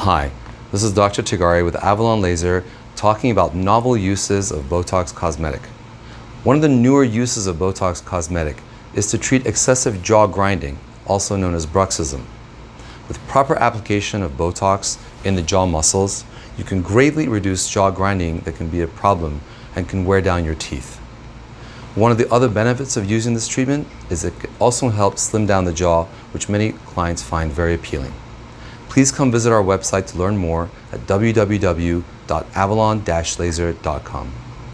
Hi, this is Dr. Tirgari with Avalon Laser talking about novel uses of BOTOX cosmetic. One of the newer uses of BOTOX cosmetic is to treat excessive jaw grinding, also known as bruxism. With proper application of BOTOX in the jaw muscles, you can greatly reduce jaw grinding that can be a problem and can wear down your teeth. One of the other benefits of using this treatment is it can also help slim down the jaw, which many clients find very appealing. Please come visit our website to learn more at www.avalon-laser.com.